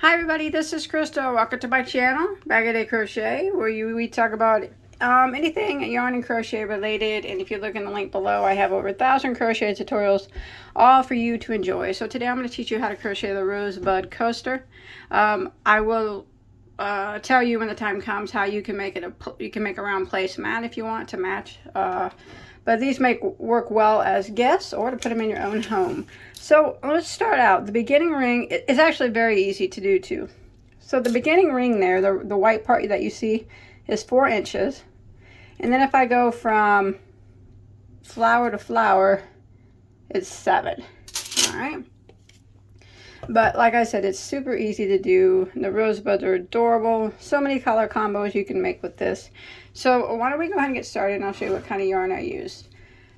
Hi everybody, this is Krista. Welcome to my channel, Bagoday Crochet, where we talk about anything yarn and crochet related. And if you look in the link below, I have over 1,000 crochet tutorials, all for you to enjoy. So today I'm going to teach you how to crochet the Rosebud coaster. I will tell you when the time comes how you can make it you can make a round placemat if you want to match. But these work well as gifts or to put them in your own home. So let's start out. The beginning ring is actually very easy to do too. So the beginning ring there, the white part that you see, is 4 inches. And then if I go from flower to flower, it's 7. All right. But like I said, it's super easy to do. The rosebuds are adorable. So many color combos you can make with this. So why don't we go ahead and get started, and I'll show you what kind of yarn I used.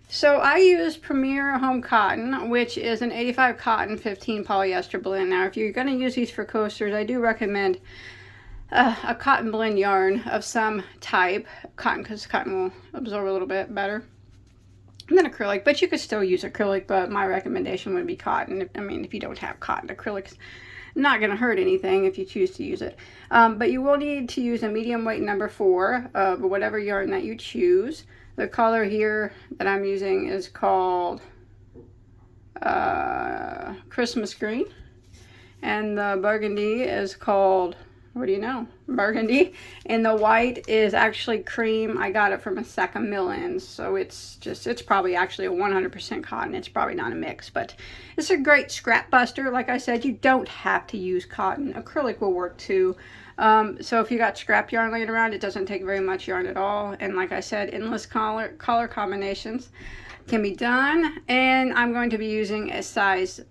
So I used Premier Home Cotton, which is an 85 cotton, 15 polyester blend. Now, if you're going to use these for coasters, I do recommend a cotton blend yarn of some type. Cotton, because cotton will absorb a little bit better than acrylic, but you could still use acrylic, but my recommendation would be cotton. I mean, if you don't have cotton, acrylic's not going to hurt anything if you choose to use it. But you will need to use a medium weight number 4 of whatever yarn that you choose. The color here that I'm using is called Christmas Green, and the burgundy is called, what do you know, burgundy, and the white is actually cream. I got it from a sack of Millens, so it's probably actually a 100% cotton. It's probably not a mix, but it's a great scrap buster. Like I said, you don't have to use cotton. Acrylic will work too. So if you got scrap yarn laying around, it doesn't take very much yarn at all. And like I said, endless color combinations can be done. And I'm going to be using a size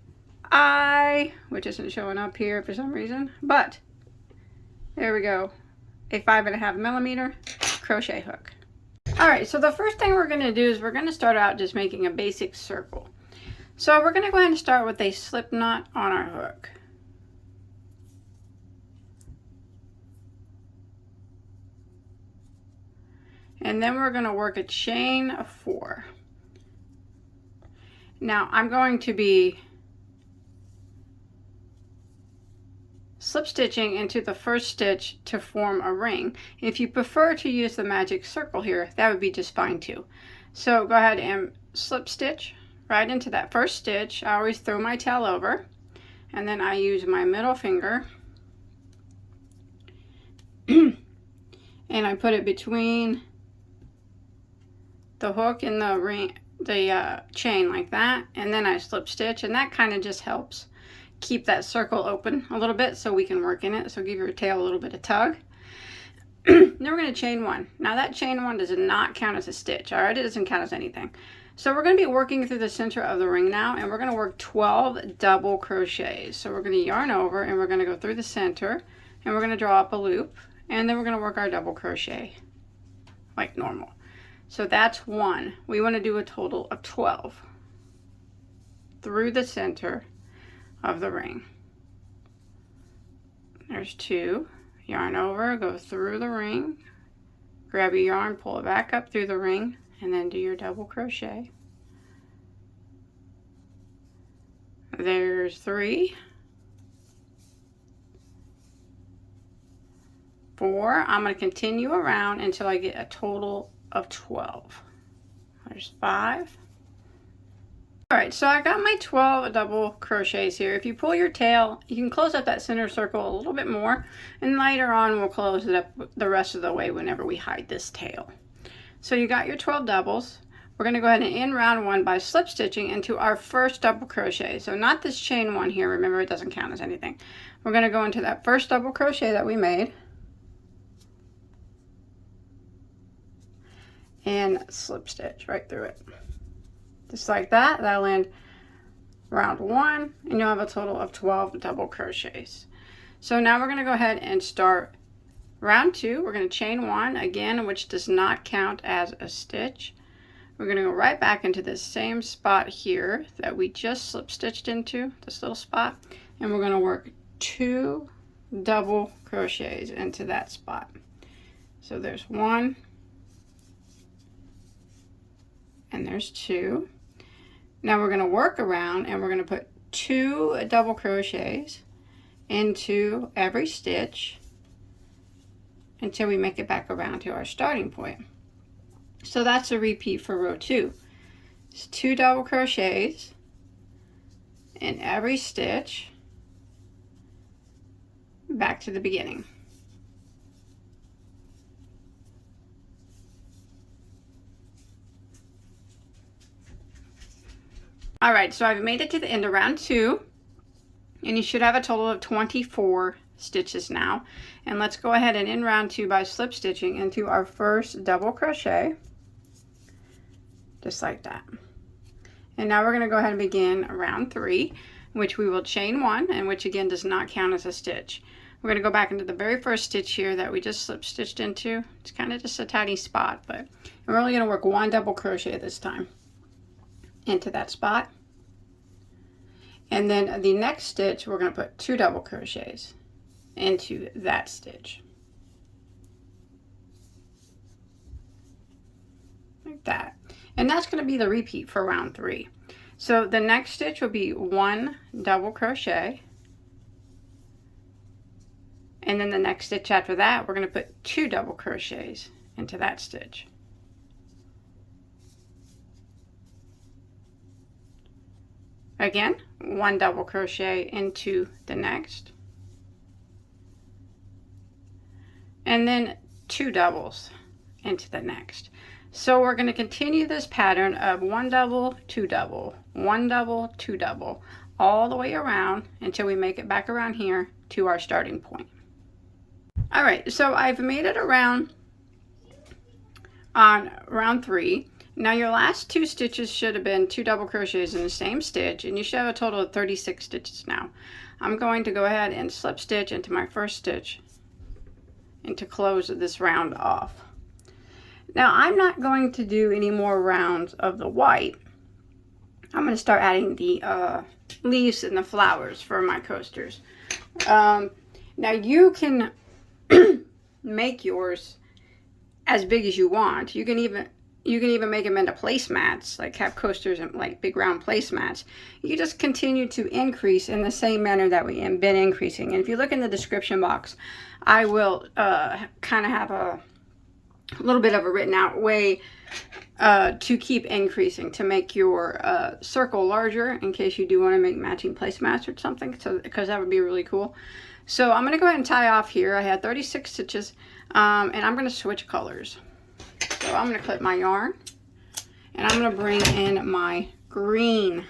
I, which isn't showing up here for some reason, but there we go, a 5.5 millimeter crochet hook. All right, so the first thing we're going to do is we're going to start out just making a basic circle. So we're going to go ahead and start with a slip knot on our hook. And then we're going to work a chain of 4. Now I'm going to be slip stitching into the first stitch to form a ring. If you prefer to use the magic circle here, that would be just fine too. So go ahead and slip stitch right into that first stitch. I always throw my tail over, and then I use my middle finger and I put it between the hook and the ring, the chain, like that, and then I slip stitch, and that kind of just helps keep that circle open a little bit so we can work in it. So give your tail a little bit of tug. Then we're going to chain 1. Now that chain 1 does not count as a stitch. All right, it doesn't count as anything. So we're going to be working through the center of the ring now, and we're going to work 12 double crochets. So we're going to yarn over, and we're going to go through the center, and we're going to draw up a loop, and then we're going to work our double crochet like normal. So that's 1. We want to do a total of 12 through the center of the ring. There's 2. Yarn over, go through the ring, grab your yarn, pull it back up through the ring, and then do your double crochet. There's 3, 4. I'm going to continue around until I get a total of 12. There's 5. All right, so I got my 12 double crochets here. If you pull your tail, you can close up that center circle a little bit more, and later on we'll close it up the rest of the way whenever we hide this tail. So you got your 12 doubles. We're going to go ahead and end round 1 by slip stitching into our first double crochet. So not this chain 1 here. Remember, it doesn't count as anything. We're going to go into that first double crochet that we made and slip stitch right through it. Just like that. That'll end round 1, and you'll have a total of 12 double crochets. So now we're going to go ahead and start round 2. We're going to chain 1 again, which does not count as a stitch. We're going to go right back into this same spot here that we just slip stitched into, this little spot, and we're going to work 2 double crochets into that spot. So there's 1 and there's 2. Now we're going to work around, and we're going to put 2 double crochets into every stitch until we make it back around to our starting point. So that's a repeat for row 2. It's 2 double crochets in every stitch back to the beginning. Alright, so I've made it to the end of round 2, and you should have a total of 24 stitches now. And let's go ahead and end round 2 by slip stitching into our first double crochet, just like that. And now we're going to go ahead and begin round 3, which we will chain 1, and which again does not count as a stitch. We're going to go back into the very first stitch here that we just slip stitched into. It's kind of just a tiny spot, but we're only going to work 1 double crochet this time into that spot. And then the next stitch, we're going to put 2 double crochets into that stitch. Like that. And that's going to be the repeat for round 3. So the next stitch will be 1 double crochet. And then the next stitch after that, we're going to put 2 double crochets into that stitch. Again, 1 double crochet into the next. And then 2 doubles into the next. So we're going to continue this pattern of 1 double, 2 double, 1 double, 2 double, all the way around until we make it back around here to our starting point. Alright, so I've made it around on round 3. Now your last 2 stitches should have been 2 double crochets in the same stitch, and you should have a total of 36 stitches now. I'm going to go ahead and slip stitch into my first stitch and to close this round off. Now I'm not going to do any more rounds of the white. I'm going to start adding the leaves and the flowers for my coasters. Now you can make yours as big as you want. You can even make them into placemats, like have coasters and like big round placemats. You just continue to increase in the same manner that we have been increasing. And if you look in the description box, I will kind of have a little bit of a written out way to keep increasing, to make your circle larger in case you do want to make matching placemats or something, so because that would be really cool. So I'm going to go ahead and tie off here. I had 36 stitches, and I'm going to switch colors. So I'm going to clip my yarn, and I'm going to bring in my green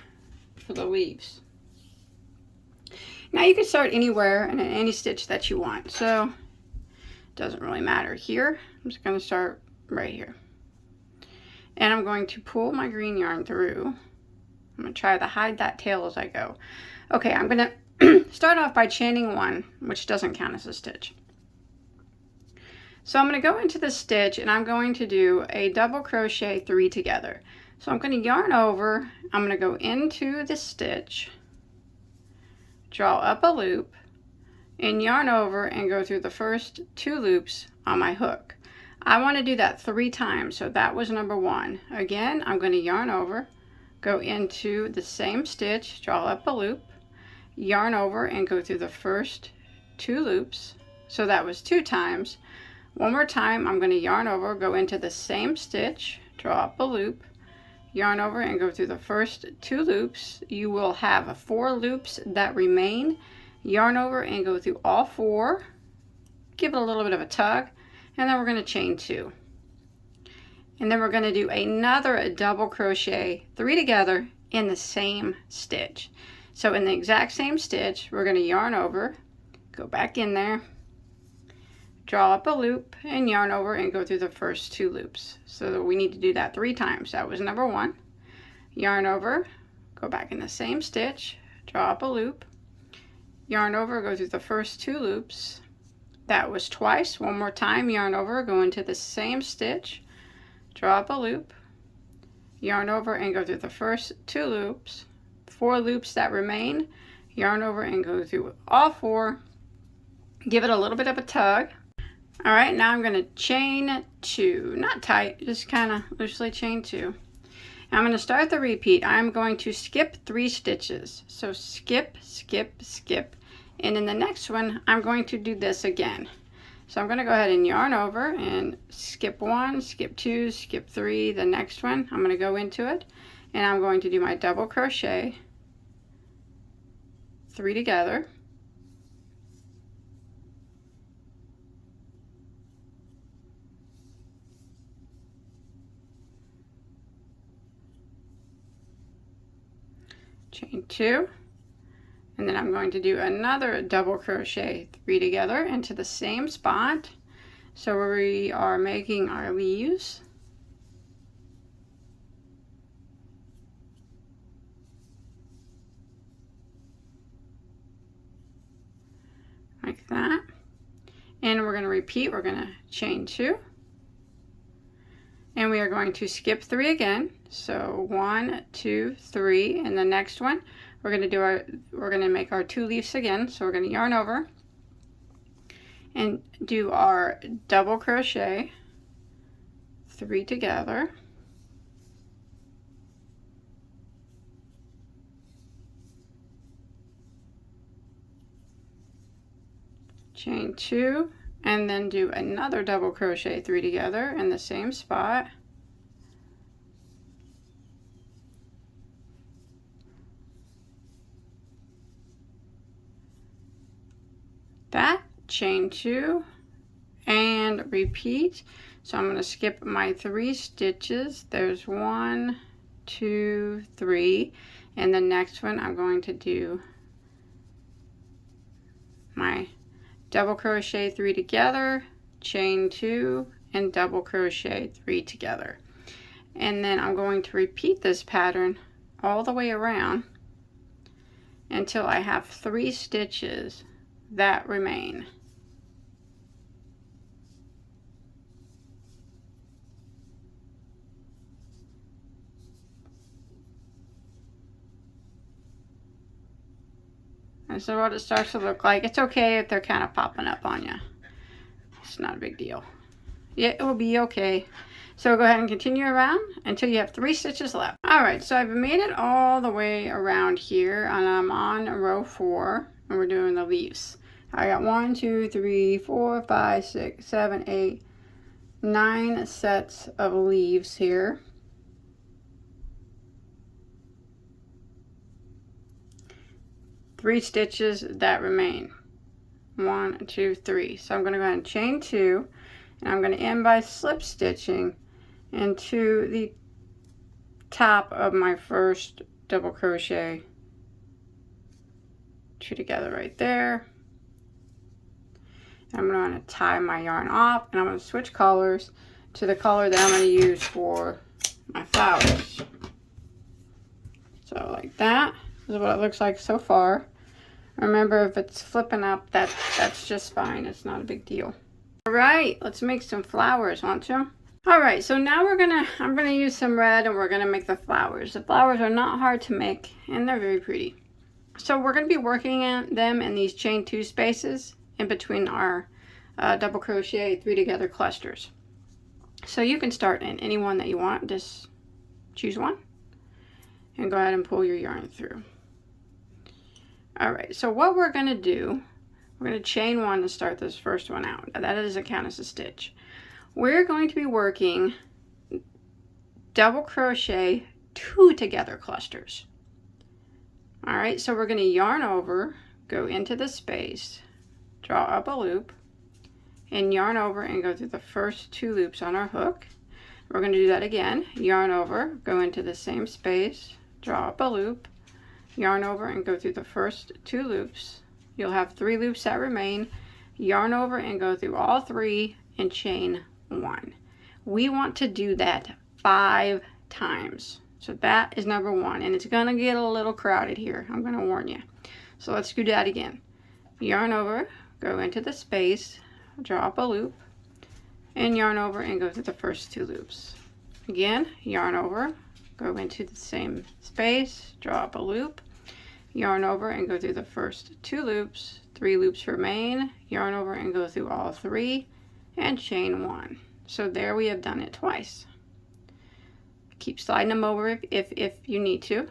for the leaves. Now you can start anywhere and in any stitch that you want, so it doesn't really matter here. I'm just going to start right here. And I'm going to pull my green yarn through. I'm going to try to hide that tail as I go. Okay, I'm going to start off by chaining 1, which doesn't count as a stitch. So I'm going to go into the stitch, and I'm going to do a double crochet 3 together. So I'm going to yarn over, I'm going to go into the stitch, draw up a loop, and yarn over and go through the first 2 loops on my hook. I want to do that 3 times, so that was number 1. Again, I'm going to yarn over, go into the same stitch, draw up a loop, yarn over and go through the first 2 loops. So that was 2 times. One more time, I'm going to yarn over, go into the same stitch, draw up a loop, yarn over and go through the first 2 loops. You will have 4 loops that remain. Yarn over and go through all 4, give it a little bit of a tug, and then we're going to chain 2. And then we're going to do another double crochet 3 together in the same stitch. So in the exact same stitch, we're going to yarn over, go back in there, draw up a loop, and yarn over and go through the first 2 loops. So we need to do that 3 times. That was number 1. Yarn over, go back in the same stitch, draw up a loop, yarn over, go through the first 2 loops. That was twice. One more time, yarn over, go into the same stitch, draw up a loop, yarn over and go through the first 2 loops. 4 loops that remain, yarn over and go through all 4, give it a little bit of a tug. All right, now I'm going to chain 2, not tight, just kind of loosely chain 2. I'm going to start the repeat. I'm going to skip 3 stitches. So skip, skip, skip And in the next one, I'm going to do this again. So I'm going to go ahead and yarn over and skip 1, skip 2, skip 3. The next one, I'm going to go into it and I'm going to do my double crochet, 3 together, chain 2, and then I'm going to do another double crochet, 3 together into the same spot. So we are making our leaves. Like that. And we're going to repeat, we're going to chain 2. And we are going to skip 3 again. So 1, 2, 3, and the next one we're going to make our 2 leaves again. So we're going to yarn over and do our double crochet, 3 together, chain 2, and then do another double crochet, 3 together in the same spot. That, chain 2, and repeat. So I'm going to skip my 3 stitches. There's 1, 2, 3, and the next one I'm going to do my double crochet, 3 together, chain 2, and double crochet, 3 together. And then I'm going to repeat this pattern all the way around until I have 3 stitches that remain. And so what it starts to look like, it's okay if they're kind of popping up on you. It's not a big deal. Yeah, it will be okay. So go ahead and continue around until you have 3 stitches left. Alright, so I've made it all the way around here, and I'm on row 4, and we're doing the leaves. I got 1, 2, 3, 4, 5, 6, 7, 8, 9 sets of leaves here. Three stitches that remain. 1, 2, 3. So I'm going to go ahead and chain 2, and I'm going to end by slip stitching into the top of my first double crochet, 2 together right there. I'm going to tie my yarn off, and I'm going to switch colors to the color that I'm going to use for my flowers. So like that is what it looks like so far. Remember, if it's flipping up, that's just fine. It's not a big deal. All right, let's make some flowers, won't you? All right, so now I'm gonna use some red, and we're gonna make the flowers. The flowers are not hard to make, and they're very pretty. So we're gonna be working on them in these chain 2 spaces in between our double crochet 3 together clusters. So you can start in any one that you want. Just choose one and go ahead and pull your yarn through. All right, so what we're going to do, we're going to chain 1 to start this first one out. That doesn't count as a stitch. We're going to be working double crochet 2 together clusters. All right, so we're going to yarn over, go into the space, draw up a loop, and yarn over and go through the first 2 loops on our hook. We're going to do that again. Yarn over, go into the same space, draw up a loop, yarn over and go through the first 2 loops. You'll have 3 loops that remain. Yarn over and go through all 3 and chain 1. We want to do that 5 times. So that is number 1, and it's going to get a little crowded here. I'm going to warn you. So let's do that again. Yarn over, go into the space, draw up a loop, and yarn over and go through the first 2 loops. Again, yarn over, go into the same space, draw up a loop, yarn over and go through the first 2 loops, 3 loops remain, yarn over and go through all 3, and chain 1. So there we have done it twice. Keep sliding them over if you need to.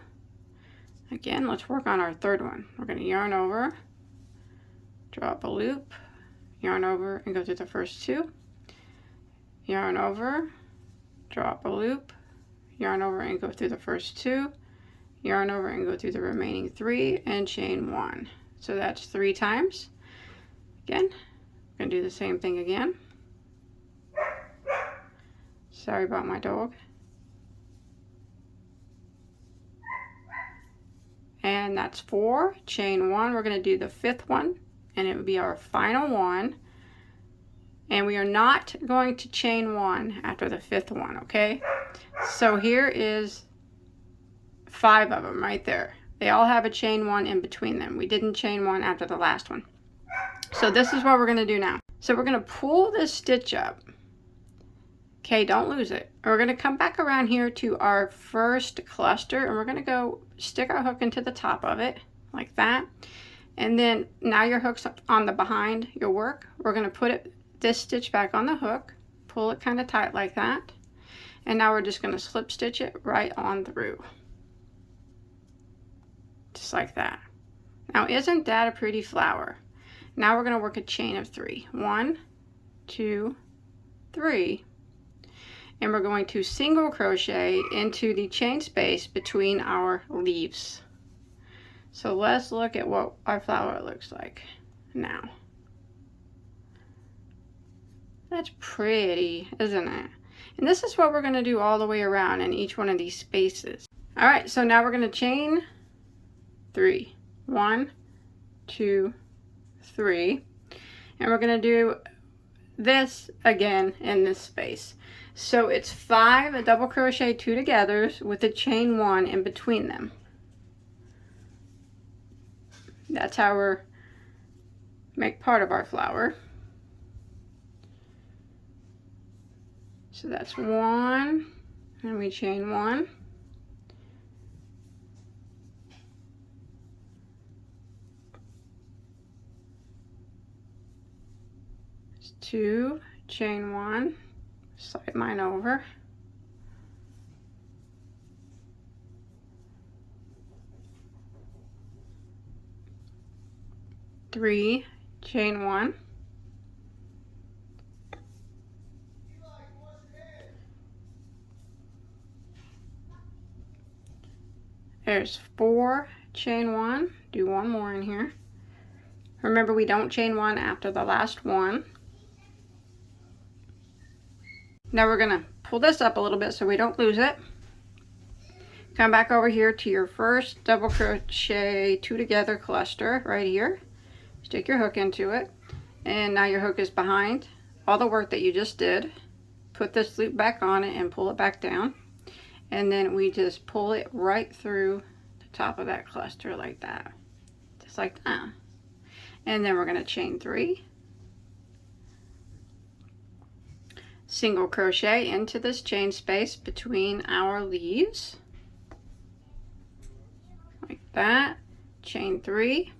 Again, let's work on our third one. We're going to yarn over, drop a loop, yarn over and go through the first 2, yarn over, drop a loop, yarn over and go through the first 2, yarn over and go through the remaining 3, and chain 1. So that's 3 times. Again, we're going to do the same thing again. Sorry about my dog. And that's 4, chain 1. We're going to do the 5th one, and it would be our final one. And we are not going to chain 1 after the 5th one, okay? So here is 5 of them right there. They all have a chain 1 in between them. We didn't chain 1 after the last one. So this is what we're going to do now. So we're going to pull this stitch up. Okay, don't lose it. We're going to come back around here to our first cluster, and we're going to go stick our hook into the top of it like that. And then now your hook's on the behind your work. We're going to put this stitch back on the hook, pull it kind of tight like that. And now we're just going to slip stitch it right on through. Just like that. Now isn't that a pretty flower? Now we're going to work a chain of 3. 1, 2, 3. And we're going to single crochet into the chain space between our leaves. So let's look at what our flower looks like now. That's pretty, isn't it? And this is what we're going to do all the way around in each one of these spaces. All right, so now we're going to chain 3. 1, 2, 3. And we're going to do this again in this space. So it's 5 double crochet 2 togethers with a chain 1 in between them. That's how we're make part of our flower. So that's 1, and we chain 1. It's 2, chain 1. Slide mine over. Three, chain 1. There's 4, chain 1. Do 1 more in here. Remember, we don't chain 1 after the last one. Now we're going to pull this up a little bit so we don't lose it. Come back over here to your first double crochet 2 together cluster right here. Stick your hook into it, and now your hook is behind all the work that you just did. Put this loop back on it and pull it back down, and then we just pull it right through the top of that cluster like that, just like that. And then we're going to chain 3, single crochet into this chain space between our leaves like that, chain 3,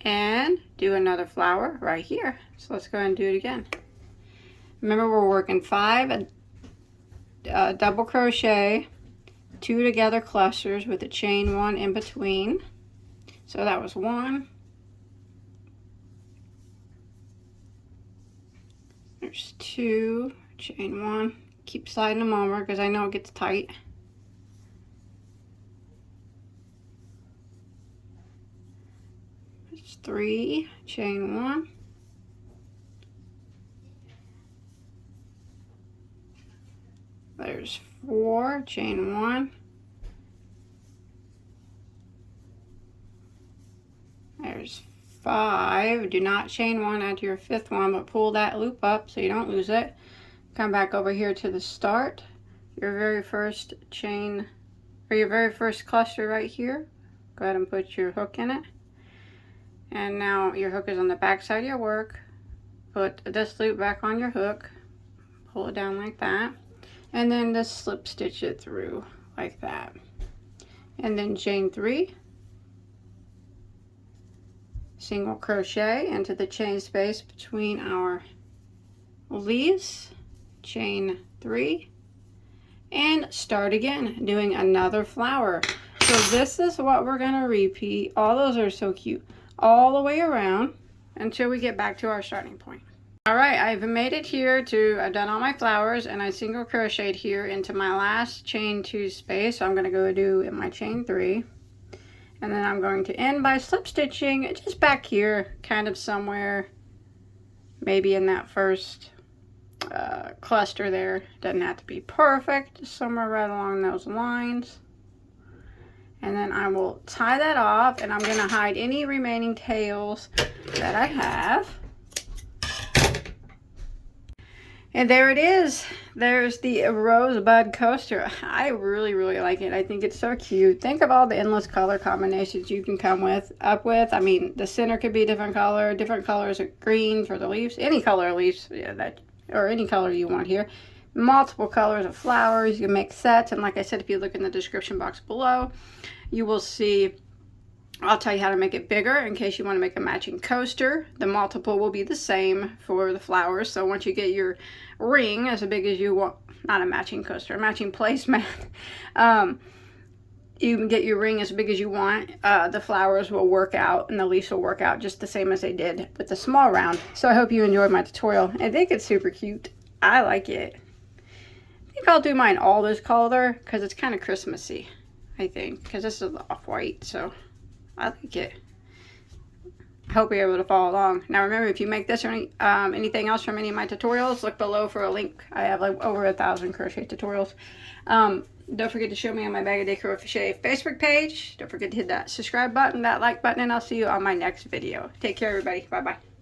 and do another flower right here. So let's go ahead and do it again. Remember, we're working 5 double crochet 2 together clusters with a chain 1 in between. So that was 1. There's 2, chain 1. Keep sliding them over because I know it gets tight. There's 3, chain 1. There's 4, chain 1. There's 5. Do not chain 1 onto your 5th one, but pull that loop up so you don't lose it. Come back over here to the start, your very first chain, or your very first cluster right here. Go ahead and put your hook in it. And now your hook is on the back side of your work. Put this loop back on your hook, pull it down like that, and then just slip stitch it through like that. And then chain 3, single crochet into the chain space between our leaves, chain 3, and start again doing another flower. So this is what we're going to repeat. All those are so cute. all the way around until we get back to our starting point. All right, I've made it here to, I've done all my flowers, and I single crocheted here into my last chain 2 space. So I'm going to go do in my chain 3, and then I'm going to end by slip stitching just back here, kind of somewhere, maybe in that first cluster there. Doesn't have to be perfect, just somewhere right along those lines. And then I will tie that off, and I'm going to hide any remaining tails that I have. And there it is. There's the Rosebud coaster. I really, really like it. I think it's so cute. Think of all the endless color combinations you can come up with. I mean, the center could be different colors of green for the leaves. Any color of leaves, yeah, or any color you want here. Multiple colors of flowers. You can make sets. And like I said, if you look in the description box below, you will see, I'll tell you how to make it bigger in case you want to make a matching coaster. The multiple will be the same for the flowers. So once you get your ring as big as you want, not a matching coaster, a matching placemat, you can get your ring as big as you want. The flowers will work out and the leaves will work out just the same as they did with the small round. So I hope you enjoyed my tutorial. I think it's super cute. I like it. I think I'll do mine all this color because it's kind of Christmassy, I think, because this is off-white, so I like it. I hope you're able to follow along. Now remember, if you make this or anything else from any of my tutorials, look below for a link. I have like over 1,000 crochet tutorials. Don't forget to show me on my Bagoday Crochet Facebook page. Don't forget to hit that subscribe button, that like button, and I'll see you on my next video. Take care, everybody. Bye-bye.